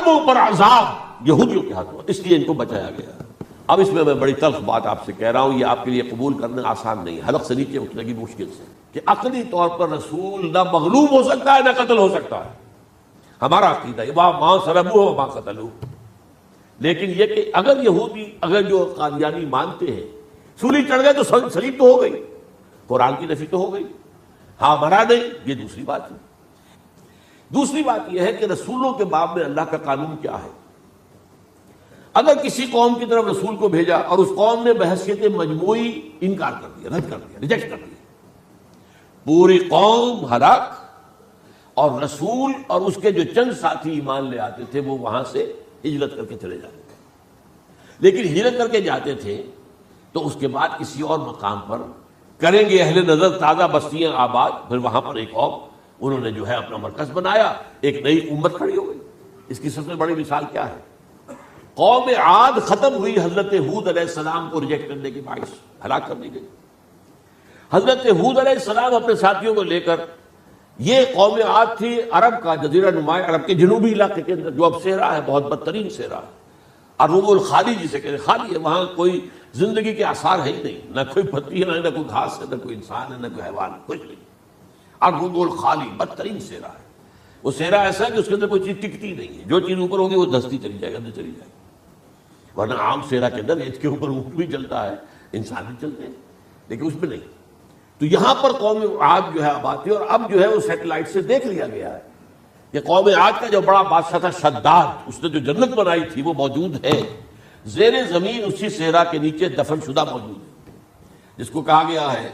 مسلمانوں پر عذاب یہودیوں کے ہاتھوں، اس لیے ان کو بچایا گیا۔ اب اس میں بڑی تلخ بات آپ سے کہہ رہا ہوں، یہ آپ کے لیے قبول کرنا آسان نہیں، حلق سے نیچے اترے گی مشکل سے، کہ عقلی طور پر رسول نہ مغلوب ہو سکتا ہے نہ قتل ہو سکتا ہے۔ ہمارا عقیدہ ہے ماں صلبوہ وما قتلوہ، لیکن یہ کہ اگر یہودی، اگر جو قادیانی مانتے ہیں سولی چڑھ گئے تو سلیب تو ہو گئی، قرآن کی نفی تو ہو گئی، ہاں مرا نہیں، یہ دوسری بات ہے۔ دوسری بات یہ ہے کہ رسولوں کے باب میں اللہ کا قانون کیا ہے؟ اگر کسی قوم کی طرف رسول کو بھیجا اور اس قوم نے بحیثیت مجموعی انکار کر دیا، رد کر دیا، ریجیکٹ کر دیا، پوری قوم ہلاک، اور رسول اور اس کے جو چند ساتھی ایمان لے آتے تھے وہ وہاں سے ہجرت کر کے چلے جاتے تھے۔ لیکن ہجرت کر کے جاتے تھے تو اس کے بعد کسی اور مقام پر کریں گے اہل نظر تازہ بستیاں آباد، پھر وہاں پر ایک اور انہوں نے جو ہے اپنا مرکز بنایا، ایک نئی امت کھڑی ہو گئی۔ اس کی سب سے بڑی مثال کیا ہے؟ قوم عاد ختم ہوئی حضرت ہود علیہ السلام کو ریجیکٹ کرنے کی باعث، ہلاک کر دی گئی۔ حضرت ہود علیہ السلام اپنے ساتھیوں کو لے کر، یہ قوم عاد تھی عرب کا جزیرہ نما، عرب کے جنوبی علاقے کے اندر جو اب صحرا ہے، بہت بدترین صحرا ہے، الربع الخالی جسے کہتے ہیں، خالی ہے، وہاں کوئی زندگی کے آثار ہے ہی نہیں، نہ کوئی پتی ہے، نہ کوئی گھاس ہے، نہ کوئی انسان ہے، نہ کوئی حیوان ہے، کچھ نہیں۔ الربع الخالی بدترین صحرا ہے۔ وہ صحرا ایسا ہے کہ اس کے اندر کوئی چیز ٹکتی نہیں ہے، جو چیز اوپر ہوگی وہ دھستی چلی جائے گی، اندر چلی جائے گی۔ ورنہ عام صحرا کے اندر اس کے اوپر اونٹ بھی چلتا ہے، انسان بھی چلتے ہیں، لیکن اس میں نہیں۔ تو یہاں پر قوم عاد جو ہے آباد تھی، اور اب جو ہے وہ سیٹلائٹ سے دیکھ لیا گیا ہے کہ قوم عاد کا جو بڑا بادشاہ تھا شداد، اس نے جو جنت بنائی تھی وہ موجود ہے، زیر زمین اسی صحرا کے نیچے دفن شدہ موجود ہے، جس کو کہا گیا ہے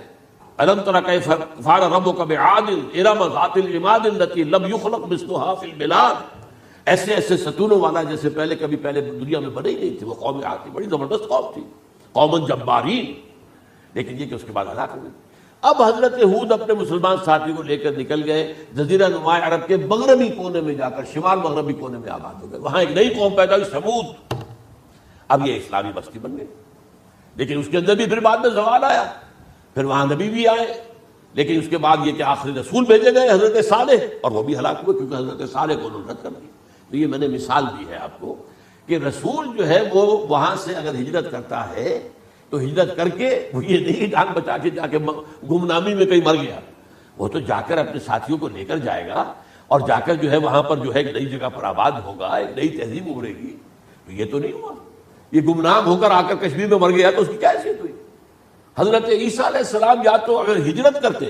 الم تر کیف فعل ربک بعاد ارم ذات العماد التي لم يخلق مثلها في البلاد۔ ایسے ایسے ستونوں والا جیسے پہلے دنیا میں بنے ہی نہیں تھے، وہ قوم عاد تھی، بڑی زبردست قوم تھی، قوم جبارین، لیکن یہ کہ اس کے بعد ہلاک ہو گئی۔ اب حضرت ہود اپنے مسلمان ساتھی کو لے کر نکل گئے، جزیرہ نما عرب کے مغربی کونے میں جا کر، شمال مغربی کونے میں آباد ہو گئے، وہاں ایک نئی قوم پیدا ہوئی، سمود۔ اب یہ اسلامی بستی بن گئی، لیکن اس کے اندر بھی پھر بعد میں زوال آیا، پھر وہاں نبی بھی آئے، لیکن اس کے بعد یہ کہ آخری رسول بھیجے گئے حضرت صالح، اور وہ بھی ہلاک ہوئے کیونکہ حضرت صالح کو انہوں نے رد کر دیا۔ تو یہ میں نے مثال دی ہے آپ کو کہ رسول جو ہے وہ وہاں سے اگر ہجرت کرتا ہے تو ہجرت کر کے وہ یہ نہیں جان بچا کے جا کے گمنامی میں کہیں مر گیا، وہ تو جا کر اپنے ساتھیوں کو لے کر جائے گا، اور جا کر جو ہے وہاں پر جو ہے ایک نئی جگہ پر آباد ہوگا، ایک نئی تہذیب ابھرے گی۔ تو یہ تو نہیں ہوا، یہ گمنام ہو کر آ کر کشمیر میں مر گیا تو اس کی کیا حیثیت ہوئی؟ حضرت عیسیٰ علیہ السلام یا تو اگر ہجرت کرتے،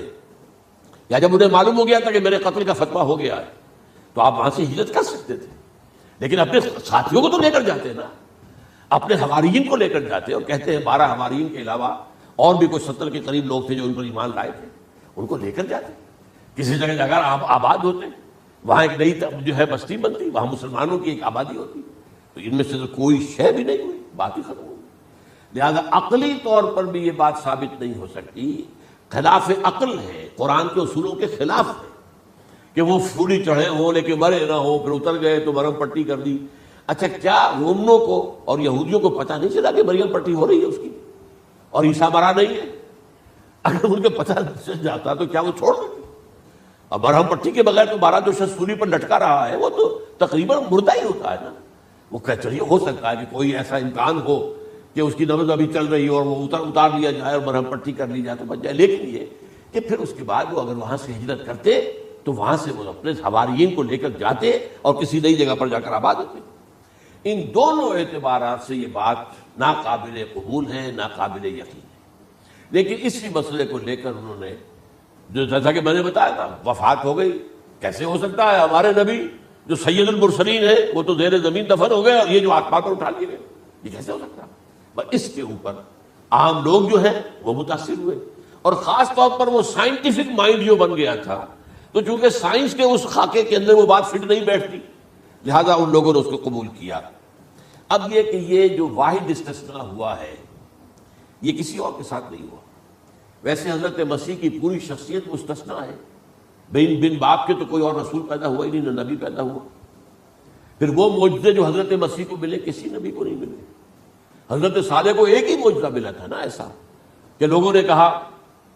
یا جب انہیں معلوم ہو گیا تھا کہ میرے قتل کا فتویٰ ہو گیا ہے، تو آپ وہاں سے ہجرت کر سکتے تھے، لیکن اپنے ساتھیوں کو تو لے کر جاتے نا، اپنے حواریین کو لے کر جاتے، اور کہتے ہیں 12 حواریین کے علاوہ اور بھی کوئی 70 کے قریب لوگ تھے جو ان پر ایمان لائے تھے، ان کو لے کر جاتے، کسی جگہ اگر آپ آباد ہوتے، وہاں ایک نئی جو ہے بستی بنتی، وہاں مسلمانوں کی ایک آبادی ہوتی، تو ان میں سے تو کوئی شے بھی نہیں ہوئی، بات ہی ختم ہوئی۔ لہذا عقلی طور پر بھی یہ بات ثابت نہیں ہو سکتی، خلاف عقل ہے، قرآن کے اصولوں کے خلاف ہے کہ وہ پھولی چڑھے ہوں لیکن مرے نہ ہو، پھر اتر گئے تو مرم پٹی کر دی۔ اچھا، کیا رومنوں کو اور یہودیوں کو پتہ نہیں چلا کہ مریم پٹی ہو رہی ہے اس کی، اور عیسیٰ مرا نہیں ہے؟ اگر ان کو پتہ چل جاتا تو کیا وہ چھوڑ دیتے؟ اب مرہم پٹی کے بغیر تو 12 جو شخص سولی پر لٹکا رہا ہے وہ تو تقریباً مردہ ہی ہوتا ہے نا۔ وہ کہ چلیے ہو سکتا ہے کہ کوئی ایسا امکان ہو کہ اس کی نبض ابھی چل رہی ہو اور وہ اتار لیا جائے اور مرہم پٹی کر لی جائے تو بچ جائے، لیکن یہ کہ پھر اس کے بعد وہ اگر وہاں سے ہجرت کرتے تو وہاں سے وہ اپنے حواریین کو لے کر جاتے اور کسی نئی جگہ پر جا کر آباد ہوتے۔ ان دونوں اعتبارات سے یہ بات ناقابل قبول ہے، ناقابل یقین ہے۔ لیکن اسی مسئلے کو لے کر انہوں نے، جو جیسا کہ میں نے بتایا تھا، وفات ہو گئی، کیسے ہو سکتا ہے ہمارے نبی جو سید المرسلین ہے وہ تو زیر زمین دفن ہو گئے اور یہ جو آسمان پر اٹھا لیے گئے، یہ کیسے ہو سکتا ہے؟ بس اس کے اوپر عام لوگ جو ہیں وہ متاثر ہوئے، اور خاص طور پر وہ سائنٹیفک مائنڈ جو بن گیا تھا، تو چونکہ سائنس کے اس خاکے کے اندر وہ بات فٹ نہیں بیٹھتی، لہذا ان لوگوں نے اس کو قبول کیا۔ اب یہ کہ یہ جو واحد استثناء ہوا ہے یہ کسی اور کے ساتھ نہیں ہوا۔ ویسے حضرت مسیح کی پوری شخصیت مستثنیٰ ہے، بن باپ کے تو کوئی اور رسول پیدا ہوا ہی نہیں، نہ نبی پیدا ہوا۔ پھر وہ معجزے جو حضرت مسیح کو ملے کسی نبی کو نہیں ملے۔ حضرت صالح کو ایک ہی معجزہ ملا تھا نا ایسا کہ لوگوں نے کہا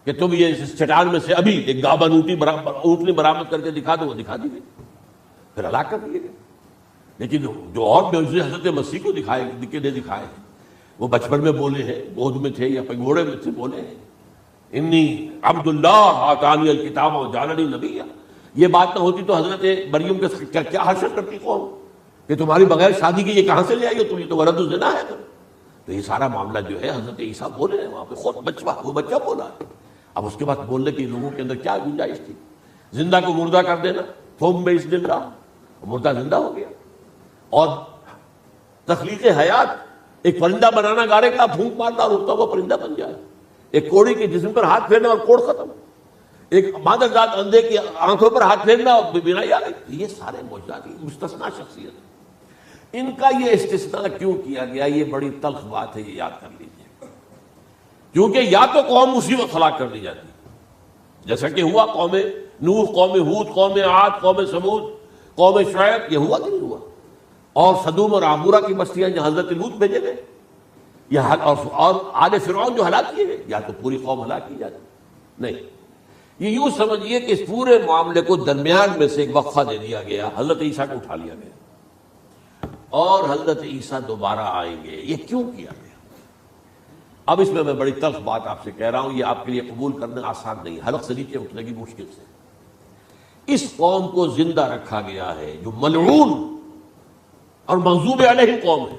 کہ تم یہ اس چٹان میں سے ابھی ایک گابن اونٹنی برآمد کر کے دکھا دو، وہ دکھا دی گئی، پھر ہلاک کر دیے گئے۔ لیکن جو اور معجزے حضرت مسیح کو دکھائے وہ بچپن میں بولے ہیں، گود میں تھے یا پگوڑے میں تھے، بولے ہیں انی عبد اللہ آتانی الکتاب وجعلنی نبیا۔ یہ بات نہ ہوتی تو حضرت مریم کے کیا حشر کرتی قوم کہ تمہاری بغیر شادی کی یہ کہاں سے لے آئی ہو تم، یہ تو ولد الزنا ہے۔ تو یہ سارا معاملہ جو ہے حضرت عیسیٰ بولے ہیں وہاں پہ، خود وہ بچہ بولا ہے۔ اب اس کے بعد بولنے کی لوگوں کے اندر کیا گنجائش تھی؟ زندہ کو مردہ کر دینا، ثم بإذن اللہ، مردہ زندہ ہو گیا۔ اور تخلیق حیات، ایک پرندہ بنانا گارے کا، پھونک مارنا اور اڑتا ہوا پرندہ بن جائے، ایک کوڑی کے جسم پر ہاتھ پھیرنا اور کوڑ ختم، ایک مادر ذات اندھے کی آنکھوں پر ہاتھ پھیرنا اور بینائی آ گئی۔ یہ سارے معجزات مستثنا شخصیت، ان کا یہ استثناء کیوں کیا گیا؟ یہ بڑی تلخ بات ہے، یہ یاد کر لیجیے، کیونکہ یا تو قوم اسی وقت ہلاک کر دی جاتی جیسا کہ ہوا قوم نوح، قوم ہود، قوم عاد، قوم سمود، قوم شعیب، یہ ہوا کہ نہیں ہوا؟ اور صدوم اور عمورہ کی بستیاں جہاں حضرت لوط بھیجے گئے، اور آل فرعون جو ہلاک کیے گئے، یا تو پوری قوم ہلاک کی جاتی؟ نہیں، یہ یوں سمجھیے کہ اس پورے معاملے کو درمیان میں سے ایک وقفہ دے دیا گیا، حضرت عیسیٰ کو اٹھا لیا گیا، اور حضرت عیسیٰ دوبارہ آئیں گے۔ یہ کیوں کیا گیا؟ اب اس میں بڑی تلخ بات آپ سے کہہ رہا ہوں، یہ آپ کے لیے قبول کرنا آسان نہیں، حلق سے نیچے اٹھنے کی مشکل سے۔ اس قوم کو زندہ رکھا گیا ہے جو ملعون اور مغضوب علیہم قوم ہے۔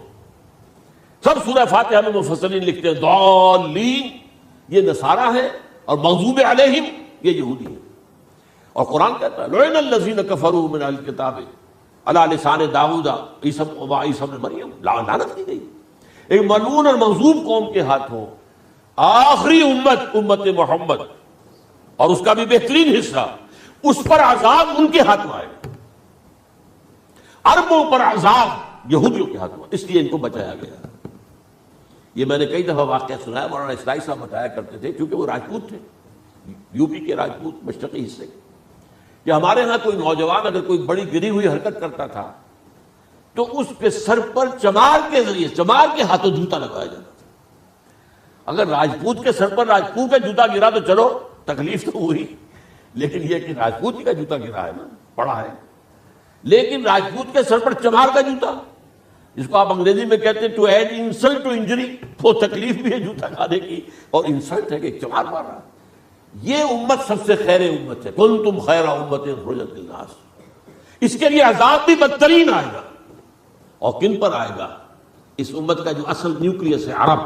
سب سورہ فاتحہ میں مفسرین لکھتے ہیں ضالین، یہ نصارہ ہے، اور مغضوب علیہم یہ یہودی ہے۔ اور قرآن کہتا ہے لعن الذین کفروا من اہل الکتاب علی لسان داؤد عیسی ابن مریم، لعنت کی گئی ایک ملعون اور مغضوب قوم کے ہاتھوں آخری امت محمد، اور اس کا بھی بہترین حصہ، اس پر عذاب ان کے ہاتھوں آئے گا، عربوں پر عذاب یہودیوں کے ہاتھوں، اس لیے ان کو بچایا گیا۔ یہ میں نے کئی دفعہ واقعہ سنا ہے، مولانا اسلائی صاحب بتایا کرتے تھے، کیونکہ وہ راجپوت تھے، یو پی کے راجپوت مشرقی حصے کے، کہ ہمارے ہاں کوئی نوجوان اگر کوئی بڑی گری ہوئی حرکت کرتا تھا تو اس کے سر پر چمار کے ذریعے، چمار کے ہاتھوں جوتا لگایا جاتا تھا۔ اگر راجپوت کے سر پر راجپوت کا جوتا گرا تو چلو تکلیف تو ہوئی، لیکن یہ کہ راجپوت کا جوتا گرا ہے نا، پڑا ہے، لیکن راجپوت کے سر پر چمار کا جوتا، جس کو آپ انگریزی میں کہتے ہیں to add insult to injury, وہ تکلیف بھی ہے جوتا کھانے کی، اور انسلٹ ہے کہ ایک چمار مار رہا ہے۔ یہ امت سب سے خیر امت ہے، کنتم خیر امت اخرجت للناس۔ اس کے لیے عذاب بھی بدترین آئے گا، اور کن پر آئے گا؟ اس امت کا جو اصل نیوکلیس ہے عرب،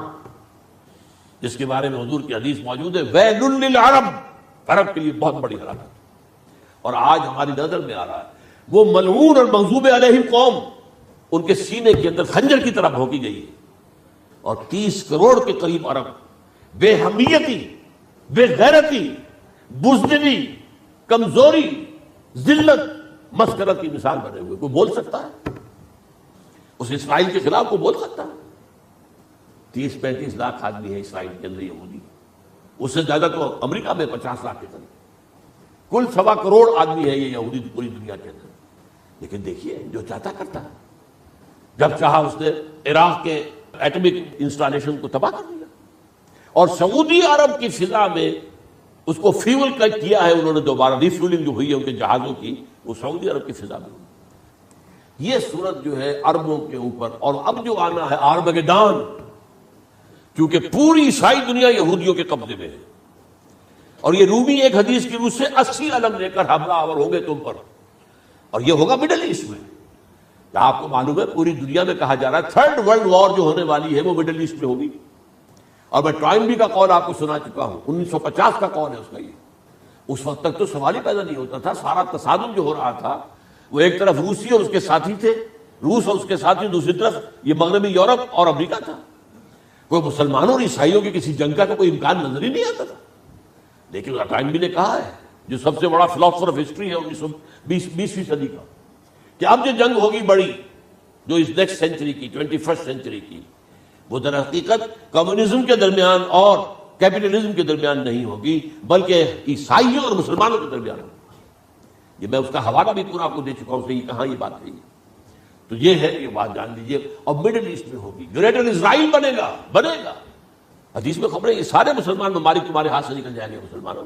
جس کے بارے میں حضور کی حدیث موجود ہے ویل للعرب، عرب کے لیے بہت بڑی ہلاکت۔ اور آج ہماری نظر میں آ رہا ہے وہ ملعون اور مغضوب علیہم قوم، ان کے سینے کے اندر خنجر کی طرح بھونکی گئی ہے، اور 30 کروڑ کے قریب عرب بے حمیتی، بے غیرتی، بزدلی، کمزوری، ذلت، مسخرت کی مثال بنے ہوئے۔ کوئی بول سکتا ہے اس اسرائیل کے خلاف؟ کو بول سکتا ہے؟ 30-35 لاکھ آدمی ہے اسرائیل کے اندر یہودی، اس سے زیادہ تو امریکہ میں 50 لاکھ کے قریب، کل 1.25 کروڑ آدمی ہے یہ یہودی پوری دنیا کے اندر۔ لیکن دیکھیے جو چاہتا کرتا ہے، جب چاہا اس نے عراق کے ایٹمک انسٹالیشن کو تباہ کر دیا، اور سعودی عرب کی فضا میں اس کو فیول کٹ کیا ہے انہوں نے، دوبارہ ری فیولنگ جو ہوئی ہے ان کے جہازوں کی، وہ سعودی عرب کی فضا میں ہوئی۔ یہ صورت جو ہے عربوں کے اوپر، اور اب جو آنا ہے آرمگیدان، کیونکہ پوری عیسائی دنیا یہودیوں کے قبضے میں ہے، اور یہ رومی ایک حدیث کی روح سے 80 علم لے کر حملہ آور ہوں گے تم پر، اور یہ ہوگا مڈل ایسٹ میں۔ آپ کو معلوم ہے پوری دنیا میں کہا جا رہا ہے 3rd ورلڈ وار جو ہونے والی ہے وہ مڈل ایسٹ میں ہوگی، اور میں ٹوائنبی کا قول آپ کو سنا چکا ہوں، 1950 کا قول ہے اس کا۔ یہ اس وقت تک تو سوال ہی پیدا نہیں ہوتا تھا، سارا تصادم جو ہو رہا تھا وہ ایک طرف روسی اور اس کے ساتھی تھے، روس اور اس کے ساتھی، دوسری طرف یہ مغربی یورپ اور امریکہ تھا۔ کوئی مسلمانوں اور عیسائیوں کی کسی جنگ کا کوئی امکان نظر ہی نہیں آتا تھا۔ لیکن ٹوائنبی نے کہا ہے، جو سب سے بڑا فلاسفر آف ہسٹری ہے 20ویں صدی کا، کہ اب جو جنگ ہوگی بڑی، جو اس نیکسٹ سینچری کی، 21 سینچری کی، وہ در حقیقت کمیونزم کے درمیان اور کیپٹلزم کے درمیان نہیں ہوگی، بلکہ عیسائیوں اور مسلمانوں کے درمیان ہوگی۔ یہ میں اس کا حوالہ بھی پورا آپ کو دے چکا ہوں، صحیح کہاں یہ بات ہے۔ تو یہ ہے، یہ بات جان لیجیے، اور مڈل ایسٹ میں ہوگی، گریٹر اسرائیل بنے گا۔ حدیث میں خبریں، یہ سارے مسلمان ممالک تمہارے ہاتھ سے نکل جائیں گے مسلمانوں،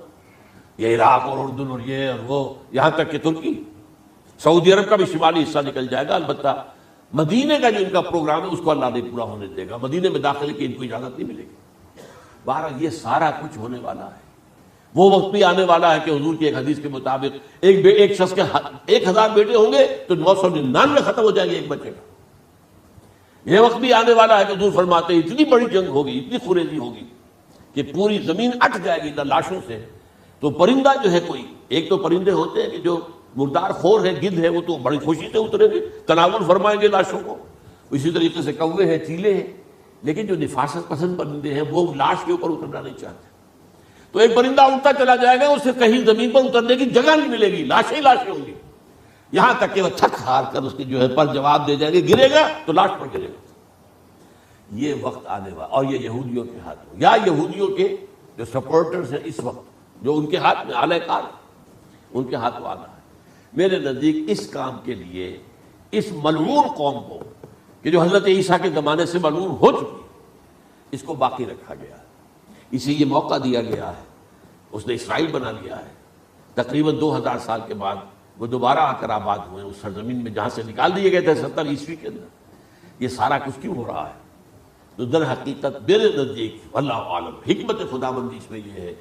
یہ عراق اور اردن اور یہ اور وہ، یہاں تک کہ ترکی، سعودی عرب کا بھی شمالی حصہ نکل جائے گا۔ البتہ مدینے کا جو ان کا پروگرام ہے اس کو اللہ نہیں پورا ہونے دے گا، مدینے میں داخلے کی ان کو اجازت نہیں ملے گی۔ بہرحال یہ سارا کچھ ہونے والا ہے۔ وہ وقت بھی آنے والا ہے کہ حضور کی ایک حدیث کے مطابق ایک شخص کے 1000 بیٹے ہوں گے تو 999 ختم ہو جائیں گے ایک بچے کا۔ یہ وقت بھی آنے والا ہے کہ حضور فرماتے ہیں اتنی بڑی جنگ ہوگی، اتنی خونریزی ہوگی کہ پوری زمین اٹھ جائے گی لاشوں سے۔ تو پرندہ جو ہے کوئی، ایک تو پرندے ہوتے ہیں کہ جو مردار خور ہے، گدھ ہے، وہ تو بڑی خوشی سے اتریں گے، تناول فرمائیں گے لاشوں کو۔ اسی طریقے سے کوے ہیں، چیلے ہیں، لیکن جو نفاست پسند پرندے ہیں وہ لاش کے اوپر اترنا نہیں چاہتے۔ تو ایک پرندہ اڑتا چلا جائے گا، اسے کہیں زمین پر اترنے کی جگہ نہیں ملے گی، لاشیں ہی لاشیں ہوں گی، یہاں تک کہ وہ تھک ہار کر اس کے جو ہے پر جواب دے جائیں گے، گرے گا تو لاش پر گرے گا۔ یہ وقت آنے والا، اور یہ یہودیوں کے ہاتھ میں، یا یہودیوں کے جو سپورٹرز ہیں اس وقت، جو ان کے ہاتھ میں اعلی کار ان کے ہاتھ میں آنا ہے۔ میرے نزدیک اس کام کے لیے اس ملعون قوم کو کہ جو حضرت عیسیٰ کے زمانے سے ملعون ہو چکی، اس کو باقی رکھا گیا ہے، اسے یہ موقع دیا گیا ہے۔ اس نے اسرائیل بنا لیا ہے، تقریباً 2000 سال کے بعد وہ دوبارہ آ کر آباد ہوئے اس سرزمین میں جہاں سے نکال دیے گئے تھے 70 عیسوی کے اندر۔ یہ سارا کچھ کیوں ہو رہا ہے؟ تو در حقیقت میرے نزدیک اللہ عالم حکمت خداوندی اس میں یہ ہے،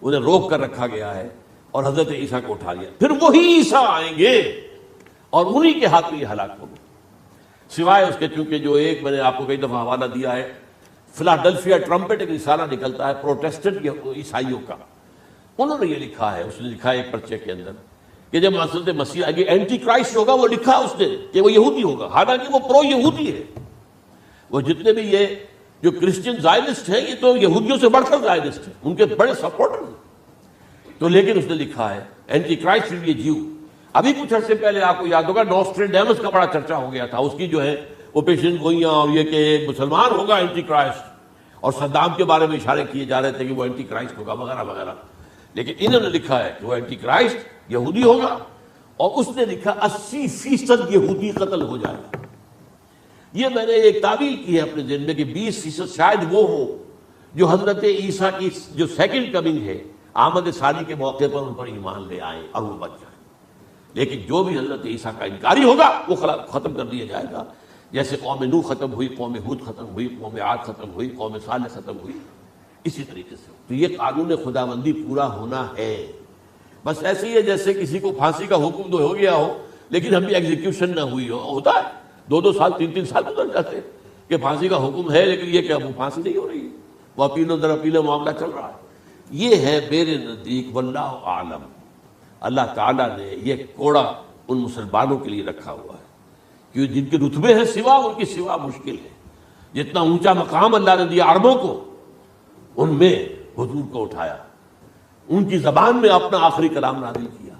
انہیں روک کر رکھا گیا ہے اور حضرت عیسیٰ کو اٹھا لیا، پھر وہی عیسیٰ آئیں گے اور انہی کے ہاتھ میں یہ ہلاک ہوگا۔ سوائے اس کے چونکہ جو ایک میں نے آپ کو کئی دفعہ حوالہ دیا ہے، فلاڈلفیا ٹرمپٹ ایک رسالہ نکلتا ہے پروٹیسٹنٹ عیسائیوں کا، انہوں نے یہ لکھا ہے، اس نے لکھا ہے ایک پرچے کے اندر کہ جب حضرت مسیح آئے گی اینٹی کرائسٹ ہوگا، وہ لکھا اس نے کہ وہ یہودی ہوگا، حالانکہ وہ پرو یہودی ہے۔ وہ جتنے بھی یہ جو کرسچن زائنسٹ ہیں یہ تو یہودیوں سے بڑھ کر زائنسٹ ہیں، ان کے بڑے سپورٹر ہیں۔ تو لیکن اس نے لکھا ہے اینٹی کرائسٹ ول بی اے جیو۔ ابھی کچھ عرصے پہلے آپ کو یاد ہوگا نوسٹریڈیمس کا بڑا چرچا ہو گیا تھا، اس کی جو ہے وہ پیشن گوئیاں اور یہ کہ ایک مسلمان ہوگا اینٹی کرائسٹ، اور صدام کے بارے میں اشارے کیے جا رہے تھے کہ وہ اینٹی کرائسٹ ہوگا وغیرہ وغیرہ، لیکن انہوں نے لکھا ہے کہ وہ اینٹی کرائسٹ یہودی ہوگا، اور اس نے لکھا 80% یہودی قتل ہو جائے گا۔ یہ میں نے ایک تعبیر کی ہے اپنے ذہن میں کہ 20% شاید وہ ہو جو حضرت عیسیٰ کی جو سیکنڈ کمنگ ہے آمد ثانی کے موقع پر ان پر ایمان لے آئیں اور وہ بچ جائیں، لیکن جو بھی حضرت عیسیٰ کا انکاری ہوگا وہ ختم کر دیا جائے گا، جیسے قوم نوح ختم ہوئی، قوم ہود ختم ہوئی، قوم عاد ختم ہوئی، قوم صالح ختم ہوئی، اسی طریقے سے۔ تو یہ قانون خداوندی پورا ہونا ہے، بس ایسے ہی ہے جیسے کسی کو پھانسی کا حکم تو ہو گیا ہو لیکن ابھی ایگزیکیوشن نہ ہوئی ہو، ہوتا ہے 2 سال 3 سال گزر جاتے ہیں کہ پھانسی کا حکم ہے لیکن یہ کہ اب وہ پھانسی نہیں ہو رہی ہے، وہ اپیلوں در اپیلوں معاملہ چل رہا ہے۔ یہ ہے میرے نزدیک واللہ عالم، اللہ تعالیٰ نے یہ کوڑا ان مسلمانوں کے لیے رکھا ہوا ہے کہ جن کے رتبے ہیں سوا، ان کی سوا مشکل ہے۔ جتنا اونچا مقام اللہ نے دیا عربوں کو، ان میں حضور کو اٹھایا، ان کی زبان میں اپنا آخری کلام نازل کیا۔